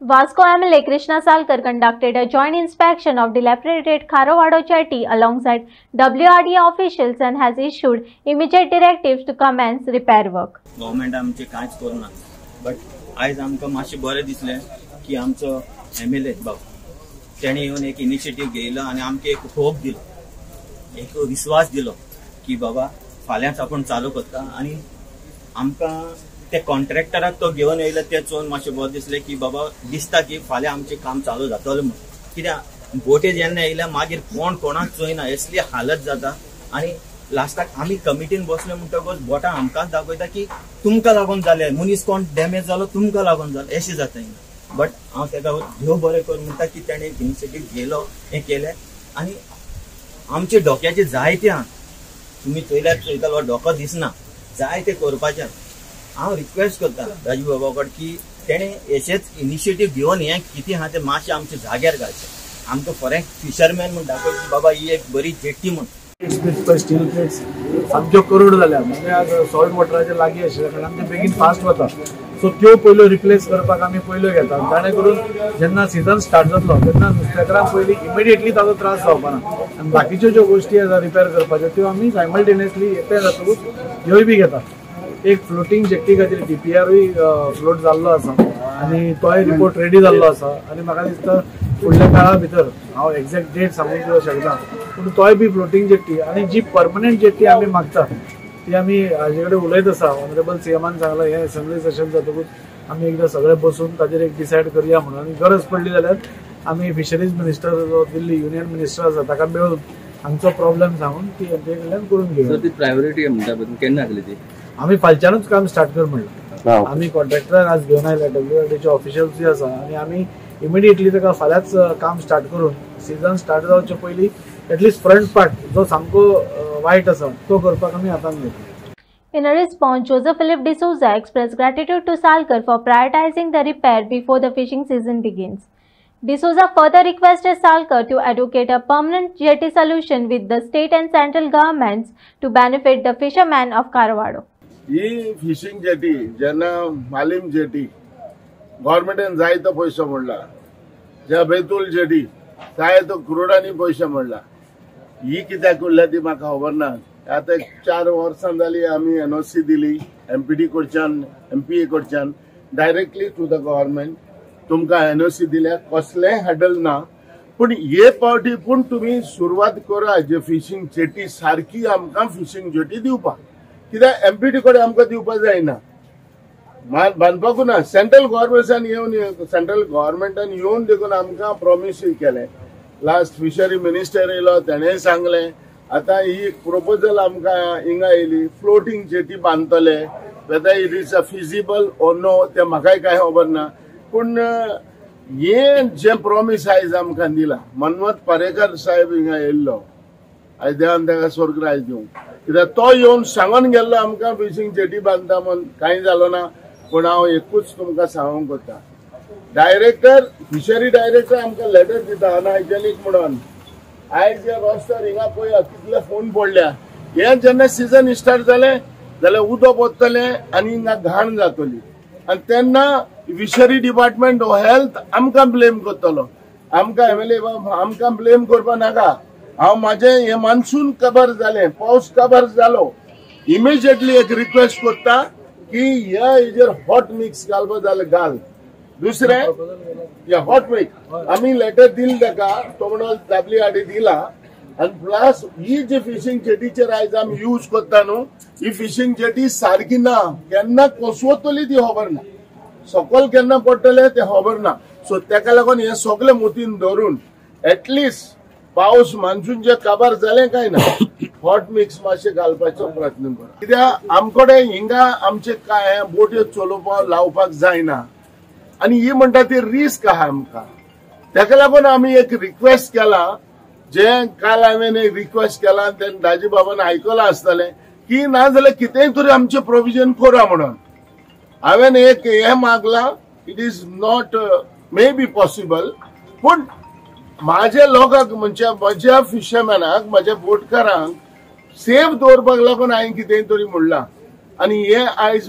Vasco MLA Krishna Salkar conducted a joint inspection of dilapidated Kharavado jetty alongside WRDA officials and has issued immediate directives to commence repair work. Government आमचे कांयच करना, but आयज आमकां मातशें बरें दिसलें की आमचो MLA भाऊ तेणे येवन एक इनिशिएटिव्ह घेयलो आनी आमकां एक होप दिलो, एक विश्वास दिलो की बाबा फाल्यांच आपण चालू करता. आनी आमकां ते कॉन्ट्रॅक्टराक तो घेवन येयलो ते चोवन मातशें बरें दिसलें की बाबा दिसता की फाल्यां आमचें काम चालू जातलें म्हणून. कित्याक बोटी जेन्ना येयल्या मागीर कोण कोणाक चोयना असली हालत जाता. आनी लास्टाक आमी कमिटीन बसले म्हणटकच बोटां आमकांच दाखयता की तुमकां लागून जालें, मनीस कोण डॅमेज जालो तुमकां लागून जालें अशें जाता. बट हांव तेका देव बरें कर म्हणटा की तेणें इनिशिएटिव्ह घेयलो, हें केलें. आनी आमचे डोक्याचे जायते आहा, तुमी चोयल्यार चोयतालो डोको दिसना, जाय ते करपाचें. हांव रिक्वेस्ट करता राजीव बाबा कडेन की तेणें अशेंच इनिशिएटिव्ह घेवन हें कितें आहा तें मातशें आमच्या जाग्यार घालचें. आमकां फॉरेन फिशरमॅन म्हण दाखय की बाबा ही एक बरी जेट्टी म्हण. स्टील प्लेट्स सामक्यो करोड जाल्या, म्हणजे आज सॉल्ट वॉटराचे लागीं आशिल्ल्या कारणान ते बेगीन फास्ट वता. सो त्यो पयल्यो रिप्लेस करपाक आमी पयल्यो घेता, जाणे करून जेन्ना सीझन स्टार्ट जातलो तेन्ना नुस्तेकारांक पयलीं इमिडिएटली ताचो त्रास जावपा ना. आनी बाकीच्यो ज्यो गोश्टी आसा रिपेर करपाच्यो त्यो आमी सायमल्टेनियसली एकठांय जातकूच ह्योय बी घेता. एक फ्लोटींग जेट्टी खातीर DPRूय फ्लोट जाल्लो आसा आनी तोय रिपोर्ट रेडी जाल्लो आसा. आनी म्हाका दिसता फुडल्या काळा भितर, हांव एक्झॅक्ट डेट सांगूंक दिवंक शकना, पूण तोय बी फ्लोटींग जेट्टी आनी जी परमनंट जेट्टी आमी मागता ती आमी हाजे कडेन उलयत आसा. ऑनरेबल CMान सांगलां हें असेंब्ली सेशन जातकूच आमी एकदां सगळे बसून ताजेर एक डिसायड करया म्हणून. आनी गरज पडली जाल्यार आमी फिशरीज मिनिस्टर जो दिल्ली युनियन मिनिस्टर आसा ताका मेळून हांगचो प्रॉब्लेम सांगून ती ते कडल्यान करून घेवया. ती प्रायोरिटी म्हणटा केन्ना जातली ती? आमी फालच्यानूच काम स्टार्ट कर म्हणलें. आमी कॉन्ट्रॅक्टराक आज घेवन आयल्या, WRDAचे ऑफिशियल्सूय आसा आनी आमी इमिडिएटली ताका फाल्यांच काम स्टार्ट करून सीझन स्टार्ट जावचे पयलीं एटलीस्ट फ्रंट पार्ट जो सामको वायट आसा तो करपाक आमी हातान घेतला. In a response, Joseph Philip D'Souza expressed gratitude to Salkar for prioritizing the repair before the fishing season begins. D'Souza further requested Salkar to advocate a permanent jetty solution with the state and central governments to benefit the fishermen of Kharavado. He fishing jetty जेन्ना Malim jetty गव्हर्मेंटान जाय तो पयसो मोडला, ज्या Betul jetty जाय तो करोडांनी पयसो मोडला. ही कित्याक उरल्या ती म्हाका खबर ना. आतां 4 वर्सां जाली आमी NOC दिली MPD कडच्यान, MPA कडच्यान डायरेक्टली टू द गव्हर्मेंट. तुमकां NOC दिल्या, कसलेंय हॅडल ना. पूण हे पावटी पूण तुमी सुरवात करा जे फिशिंग जेटी सारकी आमकां फिशिंग जेटी दिवपाक. कित्याक MPD कडेन आमकां दिवपाक जायना, बांदपाकू ना. सेंट्रल गव्हर्मेंटान येवन देखून आमकां प्रॉमिस केलें. लास्ट फिशरी मिनिस्टर येयलो, तेणेंय सांगलें आतां ही प्रपोजल आमकां हिंगा येयली फ्लोटींग जेटी बांदतले. Whether it is a feasible or no तें म्हाकाय कांय खबर ना. पूण हें जें प्रॉमिस आयज आमकां दिलां, मनमथ पारेकर साहेब हिंगा येयल्लो, आयज देवान ताका स्वर्गराज दिवं. कित्याक तो येवन सांगून गेल्लो आमकां फिशिंग जेटी बांदता म्हूण, कांय जालो ना. पूण हांव एकूच तुमकां सांगूंक करता, डायरेक्टर फिशरी डायरेक्टर आमकां लेटर दिता अनहायजेनीक म्हणून. आयज हे रस्त्यार हिंगा पळया कितले फोन पडल्या. हें जेन्ना सीझन स्टार्ट जालें जाल्यार उदक पडटलें आनी हिंगा घाण जातली. आनी तेन्ना फिशरी डिपार्टमेंट हेल्थ आमकां ब्लेम करतलो. आमकां MLA आमकां ब्लेम करपा नाका. हांव म्हाजें हें मान्सून कबर जालें, पावस कबर जालो, इमिजिएटली एक रिक्वेस्ट करता की ह्या हेजेर हॉट मिक्स घालपा जाल्यार घाल. दुसरें हॉट मिक्स आमी लेटर दिली ताका, तो म्हणून WRDA दिला. आनी प्लस ही जी फिशिंग जेटीचेर आयज आमी यूज करता न्हू, ही फिशिंग जेटी सारकी ना. केन्ना कोसवतली ती खबर ना, सकयल केन्ना पडटले ते खबर ना. सो तेका लागून हे सगळे मुतीन धरून एटलिस्ट पावस मान्सून जे काबार जालें काय ना, हॉट मिक्स मातशें घालपाचो प्रयत्न करा. कित्याक आमकडे हिंगा आमचे काय बोट्यो चलोवपाक लावपाक जायना आनी ही म्हणटा ती रिस्क आहा आमकां. तेका लागून आमी एक रिक्वेस्ट केला, जे काल हांवें एक रिक्वेस्ट केला तें दाजी बाबान आयकलां आसतलें की ना जाल्यार कितेंय तरी आमचें प्रोविजन करा म्हणून. हांवें एक हें मागलां, it is not may be possible, पूण माझ्या लोकांक म्हणजे म्हज्या फिशरमॅनाक, म्हज्या बोटकारांक सेफ दवरपाक लागून हांवें कितेंय तरी म्हणलां. आनी हें आयज